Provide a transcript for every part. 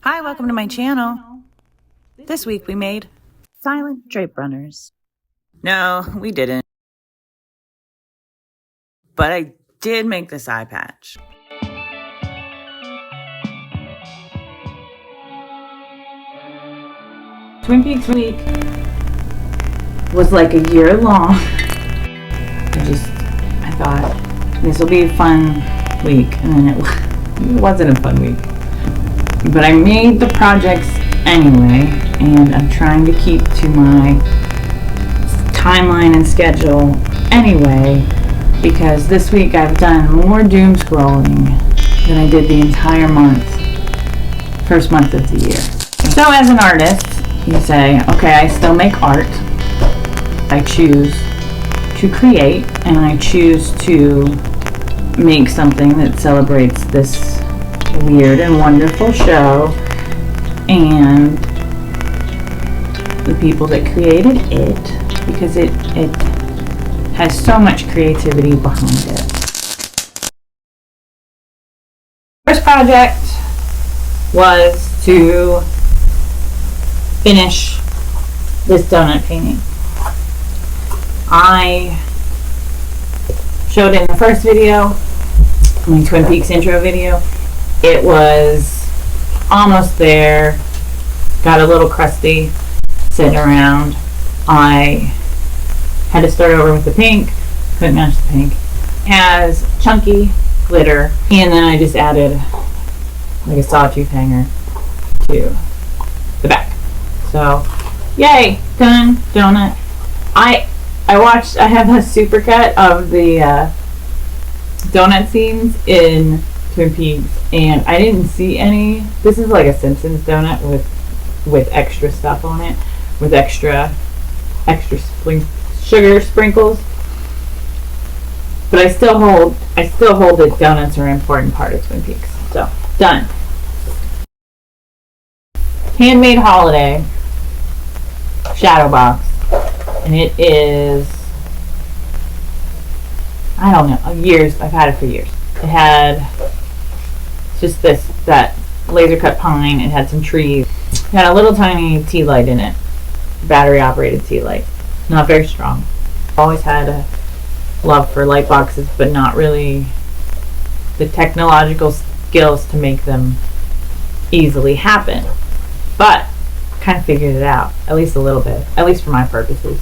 Hi, welcome to my channel. This week we made silent drape runners. No, we didn't. But I did make this eye patch. Twin Peaks week was like a year long. I thought this will be a fun week, and then it wasn't a fun week. But I made the projects anyway, and I'm trying to keep to my timeline and schedule anyway, because this week I've done more doom scrolling than I did the entire first month of the year. So as an artist, you say, okay, I still make art. I choose to create, and I choose to make something that celebrates this weird and wonderful show and the people that created it, because it has so much creativity behind it. First project was to finish this donut painting. I showed in the first video, my Twin Peaks intro video. It was almost there, got a little crusty sitting around. I had to start over with the pink, couldn't match the pink. It has chunky glitter, and then I just added like a sawtooth hanger to the back. So, yay, done, donut. I have a supercut of the donut scenes in Twin Peaks, and I didn't see any. This is like a Simpsons donut with extra stuff on it, with extra sugar sprinkles. But I still hold that donuts are an important part of Twin Peaks. So done. Handmade holiday shadow box, and it is, I don't know, years. I've had it for years. It had just that laser cut pine. It had some trees. It had a little tiny tea light in it, battery operated tea light. Not very strong. Always had a love for light boxes, but not really the technological skills to make them easily happen. But kind of figured it out, at least a little bit, at least for my purposes.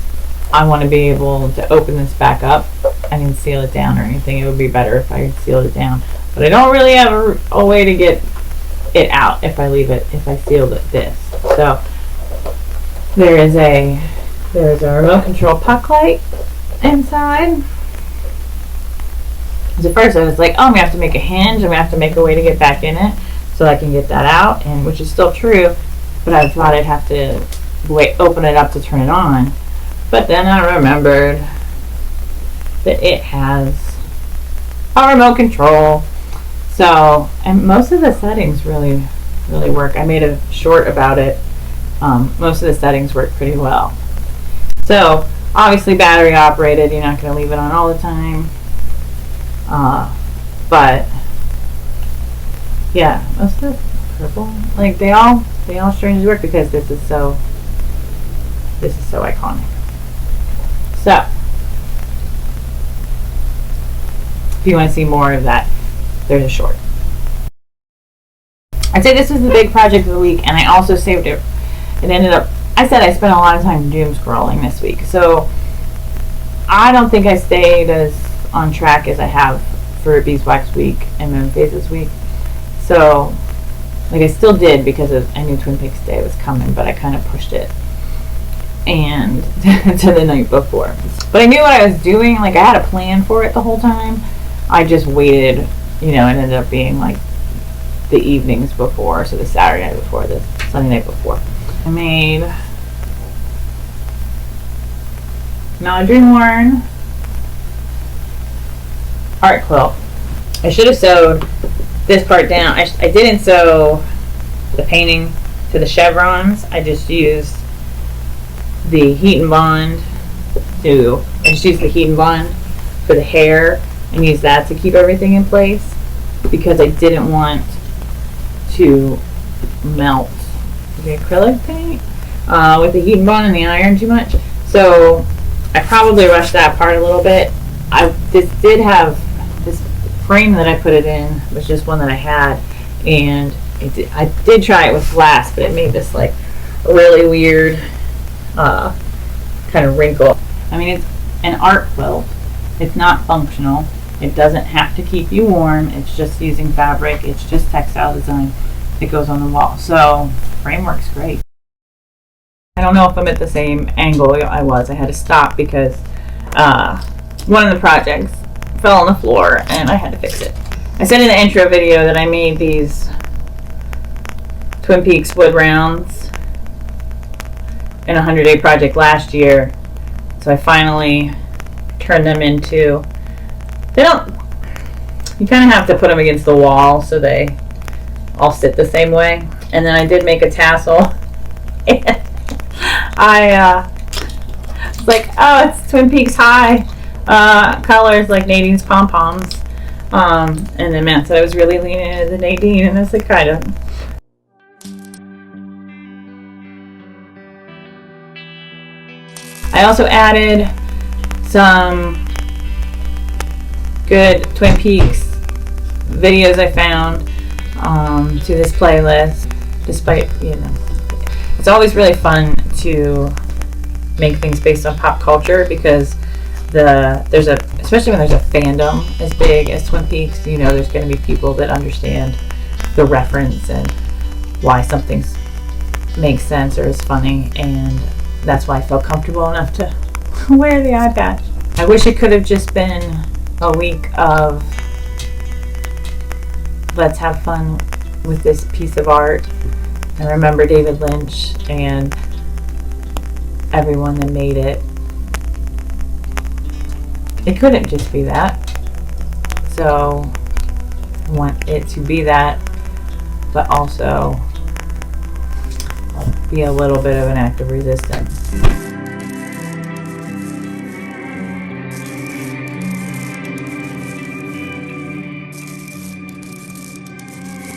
I want to be able to open this back up. I didn't seal it down or anything. It would be better if I sealed it down. But I don't really have a way to get it out if I sealed it this. So there is a remote control puck light inside. So first I was like, oh, I'm going to have to make a hinge. I'm going to have to make a way to get back in it so I can get that out, and which is still true. But I thought I'd have to open it up to turn it on. But then I remembered that it has a remote control. So, and most of the settings really work. I made a short about it. Most of the settings work pretty well. So, obviously battery operated. You're not going to leave it on all the time. But, yeah, most of the purple, like they all strangely work because this is so iconic. So, if you want to see more of that, there's a short. I'd say this was the big project of the week, and I also saved it. It ended up, I said I spent a lot of time doom scrolling this week, so I don't think I stayed as on track as I have for Beeswax week and Moon Phases week. So, like, I still did because I knew Twin Peaks Day was coming, but I kind of pushed it and to the night before. But I knew what I was doing. Like, I had a plan for it the whole time. I just waited, it ended up being like the evenings before, so the Saturday night before, the Sunday night before. I made Melody Worn art quilt. I should have sewed this part down. I didn't sew the painting to the chevrons. I just used the heat and bond for the hair and use that to keep everything in place, because I didn't want to melt the acrylic paint with the heat and bond and the iron too much. So I probably rushed that part a little bit. This frame that I put it in was just one that I had, and I did try it with glass, but it made this like really weird kind of wrinkle. I mean, it's an art quilt. It's not functional. It doesn't have to keep you warm. It's just using fabric. It's just textile design that goes on the wall. So frame works great. I don't know if I'm at the same angle I was. I had to stop because one of the projects fell on the floor and I had to fix it. I said in the intro video that I made these Twin Peaks wood rounds in a 100-day project last year. So I finally turned them into, you kind of have to put them against the wall so they all sit the same way. And then I did make a tassel. And I was like, oh, it's Twin Peaks High colors like Nadine's pom-poms. And then Matt said I was really leaning into the Nadine, and that's like kind of. I also added some good Twin Peaks videos I found to this playlist. Despite, it's always really fun to make things based on pop culture because especially when there's a fandom as big as Twin Peaks, there's going to be people that understand the reference and why something makes sense or is funny, and that's why I felt comfortable enough to wear the eye patch. I wish it could have just been a week of let's have fun with this piece of art. I remember David Lynch and everyone that made it. It couldn't just be that. So I want it to be that, but also be a little bit of an act of resistance.